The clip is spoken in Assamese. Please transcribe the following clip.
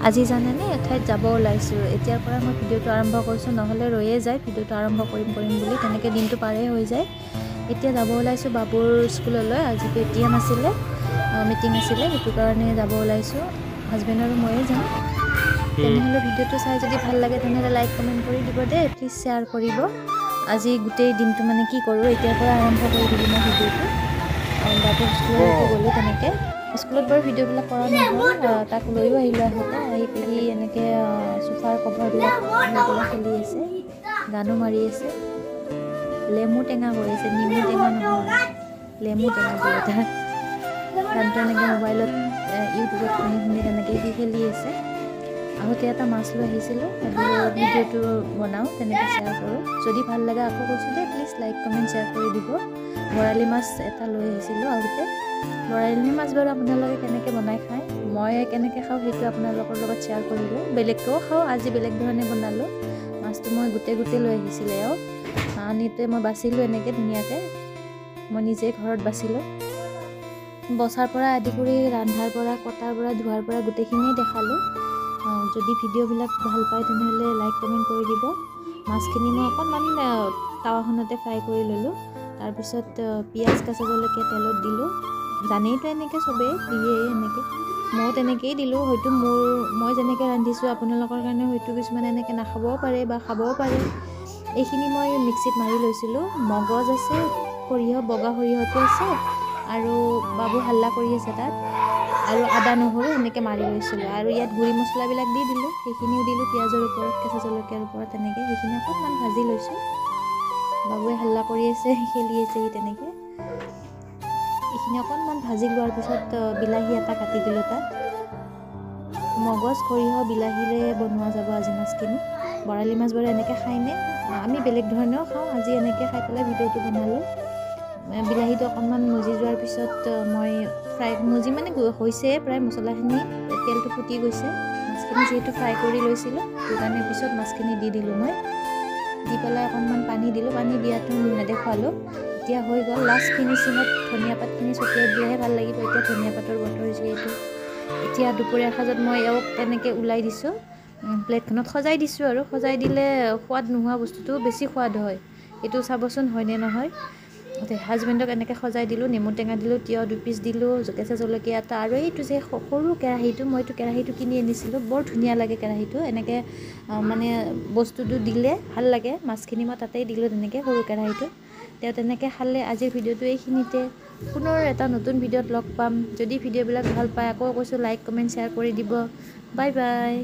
আজি জানেনে এঠাইত যাব ওলাইছোঁ। এতিয়াৰ পৰা মই ভিডিঅ'টো আৰম্ভ কৰিছোঁ, নহ'লে ৰৈয়ে যায় ভিডিঅ'টো আৰম্ভ কৰিম বুলি, তেনেকৈ দিনটো পাৰেই হৈ যায়। এতিয়া যাব ওলাইছোঁ বাবুৰ স্কুললৈ। আজি পেটিএম আছিলে, মিটিং আছিলে, সেইটো কাৰণে যাব ওলাইছোঁ। হাজবেণ্ড আৰু ময়ে যাম। তেনেহ'লে ভিডিঅ'টো চাই যদি ভাল লাগে তেনেহ'লে লাইক কমেণ্ট কৰি দিব দেই, প্লিজ শ্বেয়াৰ কৰিব। আজি গোটেই দিনটো মানে কি কৰোঁ এতিয়াৰ পৰা আৰম্ভ কৰি দিলোঁ মই ভিডিঅ'টো। বাবুৰ স্কুললৈকে গ'লোঁ, তেনেকৈ স্কুলত বাৰু ভিডিঅ'বিলাক কৰা নহ'ল। তাক লৈও আহিলোঁ, আহি পেলি এনেকৈ চোফাৰ কভাৰবিলাক খেলি আছে, গানো মাৰি আছে, লেমু টেঙা কৰি আছে, নেমু টেঙা নহয়, লেমু টেঙা বোলে তাত। গানটো এনেকৈ মোবাইলত ইউটিউবত শুনি তেনেকৈ সি খেলি আছে। আহোঁতে এটা মাছ লৈ আহিছিলোঁ, ভিডিঅ'টো বনাওঁ, তেনেকৈ শ্বেয়াৰ কৰোঁ। যদি ভাল লাগে আকৌ কৈছোঁ দেই, প্লিজ লাইক কমেণ্ট শ্বেয়াৰ কৰি দিব। বৰালি মাছ এটা লৈ আহিছিলোঁ আহোঁতে। বৰালি মাছ বাৰু আপোনালোকে কেনেকৈ বনাই খায়, মই কেনেকৈ খাওঁ সেইটো আপোনালোকৰ লগত শ্বেয়াৰ কৰিলোঁ। বেলেগকৈও খাওঁ, আজি বেলেগ ধৰণে বনালোঁ। মাছটো মই গোটেই লৈ আহিছিলে আৰু আনিতে মই বাচিলোঁ এনেকৈ ধুনীয়াকৈ, মই নিজে ঘৰত বাচিলোঁ। বচাৰ পৰা আদি কৰি ৰান্ধাৰ পৰা, কটাৰ পৰা, ধোৱাৰ পৰা গোটেইখিনিয়ে দেখালোঁ। যদি ভিডিঅ'বিলাক ভাল পায় তেনেহ'লে লাইক কমেণ্ট কৰি দিব। মাছখিনি মই অকণমান টাৱাখনতে ফ্ৰাই কৰি ল'লোঁ। তাৰপিছত পিঁয়াজ, কেঁচা জলকীয়া তেলত দিলোঁ। জানেইতো এনেকৈ চবেই দিয়েই, এনেকৈ ময়ো তেনেকৈয়ে দিলোঁ। হয়তো মই যেনেকৈ ৰান্ধিছোঁ আপোনালোকৰ কাৰণে হয়তো কিছুমানে এনেকৈ নাখাবও পাৰে বা খাবও পাৰে। এইখিনি মই মিক্সিত মাৰি লৈছিলোঁ। মগজ আছে, সৰিয়হ, বগা সৰিয়হটো আছে, আৰু বাবু হাল্লা কৰি আছে তাত, আৰু আদা নহৰু এনেকৈ মাৰি লৈছিলোঁ। আৰু ইয়াত গুড়ি মছলাবিলাক দি দিলোঁ, সেইখিনিও দিলোঁ পিঁয়াজৰ ওপৰত, কেঁচা জলকীয়াৰ ওপৰত, তেনেকৈ সেইখিনি অকণমান ভাজি লৈছোঁ। বাবুৱে হাল্লা কৰি আছে, খেলি আছে সি তেনেকৈ। এইখিনি অকণমান ভাজি লোৱাৰ পিছত বিলাহী এটা কাটি দিলোঁ তাত। মগজ, সৰিয়হ, বিলাহীৰে বনোৱা যাব আজি মাছখিনি। বৰালি মাছ বাৰু এনেকৈ খায়নে, আমি বেলেগ ধৰণেও খাওঁ, আজি এনেকৈ খাই পেলাই ভিডিঅ'টো বনালোঁ। বিলাহীটো অকণমান মজি যোৱাৰ পিছত মই মজি মানে হৈছে প্ৰায় মছলাখিনি, তেলটো ফুটি গৈছে। মাছখিনি যিহেতু ফ্ৰাই কৰি লৈছিলোঁ, সেইটো কাৰণে পিছত মাছখিনি দি দিলোঁ মই। দি পেলাই অকণমান পানী দিলোঁ, পানী দিয়াটো নেদেখুৱালোঁ। এতিয়া হৈ গ'ল। লাষ্ট ফিনিচিঙত ধনিয়া পাতখিনি ছটিয়াই দিলেহে ভাল লাগিব। এতিয়া ধনিয়া পাতৰ বতৰ যিহেতু। এতিয়া দুপৰীয়াৰ সাজত মই এওঁক তেনেকৈ ওলাই দিছোঁ, প্লেটখনত সজাই দিছোঁ। আৰু সজাই দিলে সোৱাদ নোহোৱা বস্তুটো বেছি সোৱাদ হয়, এইটো চাবচোন হয়নে নহয়। হাজবেণ্ডক এনেকৈ সজাই দিলোঁ, নেমু টেঙা দিলোঁ, তিয়ঁহ 2 পিচ দিলোঁ, কেঁচা জলকীয়া এটা, আৰু এইটো যে সৰু কেৰাহীটো, মইতো কেৰাহীটো কিনি আনিছিলোঁ, বৰ ধুনীয়া লাগে কেৰাহীটো। এনেকৈ মানে বস্তুটো দিলে ভাল লাগে। মাছখিনি মই তাতেই দিলোঁ তেনেকৈ সৰু কেৰাহীটো। তেওঁ তেনেকৈ খালে। আজিৰ ভিডিঅ'টো এইখিনিতে, পুনৰ এটা নতুন ভিডিঅ'ত লগ পাম। যদি ভিডিঅ'বিলাক ভাল পায় আকৌ কৈছোঁ লাইক কমেণ্ট শ্বেয়াৰ কৰি দিব। Bye bye.